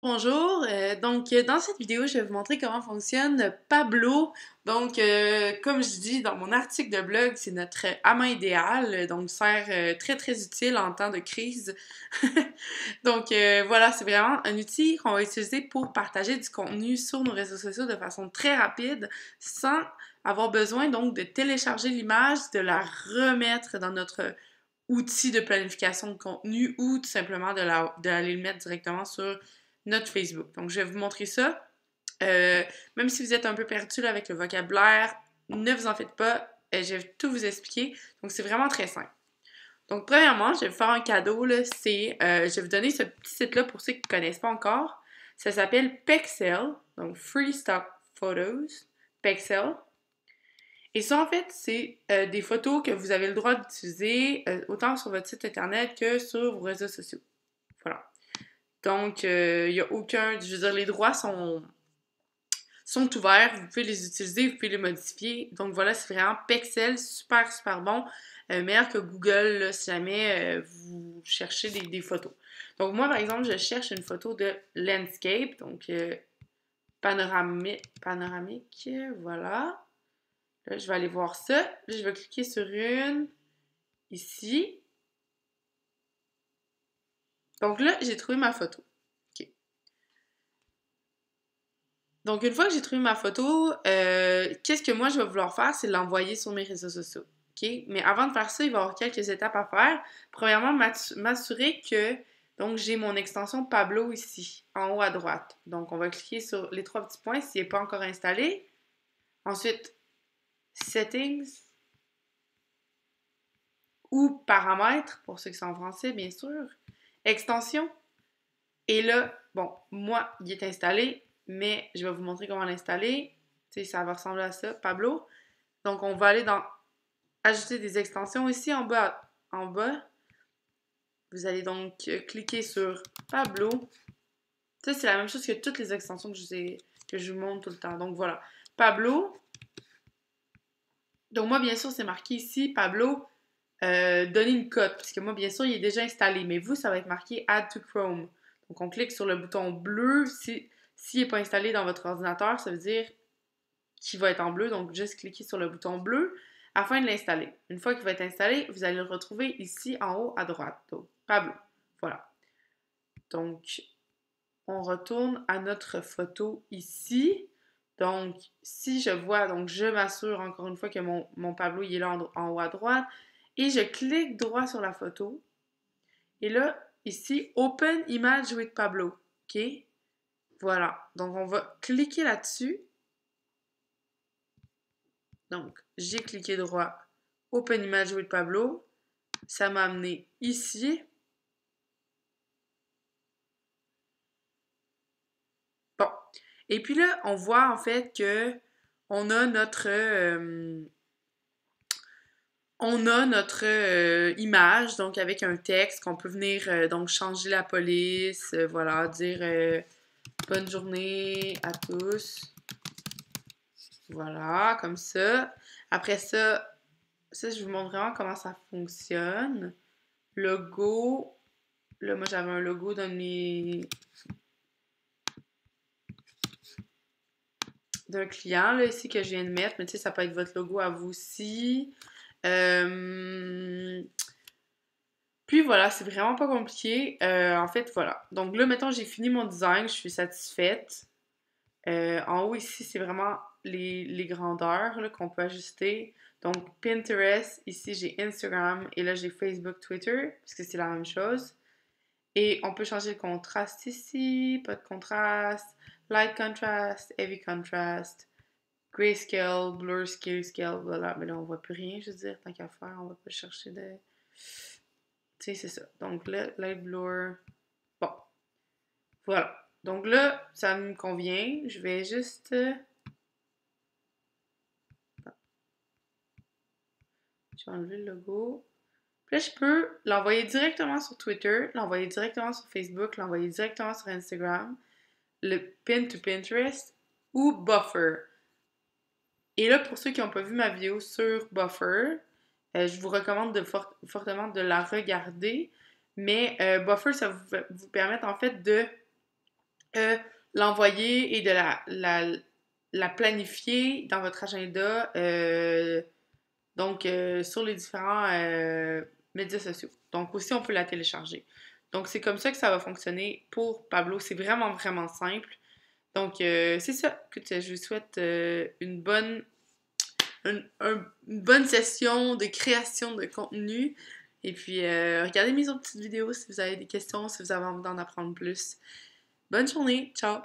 Bonjour, dans cette vidéo, je vais vous montrer comment fonctionne Pablo. Comme je dis dans mon article de blog, c'est notre amant idéal, donc sert très très utile en temps de crise. Voilà, c'est vraiment un outil qu'on va utiliser pour partager du contenu sur nos réseaux sociaux de façon très rapide, sans avoir besoin donc de télécharger l'image, de la remettre dans notre outil de planification de contenu ou tout simplement de aller le mettre directement sur notre Facebook. Donc, je vais vous montrer ça. Même si vous êtes un peu perdu là, avec le vocabulaire, ne vous en faites pas. Je vais tout vous expliquer. Donc, c'est vraiment très simple. Donc, premièrement, je vais vous faire un cadeau. Là, je vais vous donner ce petit site-là pour ceux qui ne connaissent pas encore. Ça s'appelle Pexel, donc Free Stock Photos. Pexel. Et ça, en fait, c'est des photos que vous avez le droit d'utiliser autant sur votre site internet que sur vos réseaux sociaux. Voilà. Donc, il n'y a aucun... Je veux dire, les droits sont ouverts. Vous pouvez les utiliser, vous pouvez les modifier. Donc, voilà, c'est vraiment Pexel, super, super bon. Meilleur que Google, là, si jamais vous cherchez des photos. Donc, moi, par exemple, je cherche une photo de landscape, donc panoramique, voilà. Là, je vais aller voir ça. Là, je vais cliquer sur une ici. Donc là, j'ai trouvé ma photo. OK. Donc, une fois que j'ai trouvé ma photo, qu'est-ce que moi je vais vouloir faire? C'est l'envoyer sur mes réseaux sociaux. OK? Mais avant de faire ça, il va y avoir quelques étapes à faire. Premièrement, m'assurer que donc j'ai mon extension Pablo ici, en haut à droite. Donc, on va cliquer sur les trois petits points s'il n'est pas encore installé. Ensuite, Settings ou Paramètres, pour ceux qui sont en français, bien sûr. Extension. Et là, bon, moi, il est installé, mais je vais vous montrer comment l'installer. Tu sais, ça va ressembler à ça, Pablo. Donc, on va aller dans Ajouter des extensions. Ici, en bas, vous allez donc cliquer sur Pablo. Ça, c'est la même chose que toutes les extensions que je vous montre tout le temps. Donc, voilà. Pablo. Donc, moi, bien sûr, c'est marqué ici, Pablo, donner une cote. Parce que moi, bien sûr, il est déjà installé. Mais vous, ça va être marqué Add to Chrome. Donc, on clique sur le bouton bleu. S'il n'est pas installé dans votre ordinateur, ça veut dire qu'il va être en bleu. Donc, juste cliquez sur le bouton bleu afin de l'installer. Une fois qu'il va être installé, vous allez le retrouver ici en haut à droite. Donc, Pablo. Voilà. Donc, on retourne à notre photo ici. Donc, si je vois, donc je m'assure encore une fois que mon Pablo il est là en haut à droite. Et je clique droit sur la photo. Et là, ici, Open Image with Pablo. OK? Voilà. Donc, on va cliquer là-dessus. Donc, j'ai cliqué droit. Open Image with Pablo. Ça m'a amené ici. Bon. Et puis là, on voit en fait que on a notre image, donc avec un texte qu'on peut venir donc changer la police, voilà, dire bonne journée à tous. Voilà, comme ça. Après ça, je vous montre vraiment comment ça fonctionne. Logo. Là, moi, j'avais un logo d'un client, là, ici, que je viens de mettre. Mais tu sais, ça peut être votre logo à vous aussi. Euh... Puis voilà, c'est vraiment pas compliqué. En fait, voilà. Donc là, mettons, j'ai fini mon design, je suis satisfaite. En haut, ici, c'est vraiment les grandeurs là, qu'on peut ajuster. Donc, Pinterest, ici, j'ai Instagram et là, j'ai Facebook, Twitter, parce que c'est la même chose. Et on peut changer le contraste ici, pas de contraste, light contrast, heavy contrast, grayscale, blur scale, voilà. Mais là, on voit plus rien, je veux dire, tant qu'à faire, on va pas chercher de... Tu sais, c'est ça. Donc là, light blur, bon, voilà. Donc là, ça me convient. Je vais juste... Je vais enlever le logo. Puis là, je peux l'envoyer directement sur Twitter, l'envoyer directement sur Facebook, l'envoyer directement sur Instagram, le pin to Pinterest ou Buffer. Et là, pour ceux qui n'ont pas vu ma vidéo sur Buffer, je vous recommande fortement de la regarder. Mais Buffer, ça vous permet en fait de l'envoyer et de la planifier dans votre agenda, sur les différents médias sociaux. Donc aussi, on peut la télécharger. Donc c'est comme ça que ça va fonctionner pour Pablo. C'est vraiment, vraiment simple. Donc c'est ça. Écoute, je vous souhaite une bonne session de création de contenu. Et puis, regardez mes autres petites vidéos si vous avez des questions, si vous avez envie d'en apprendre plus. Bonne journée, ciao!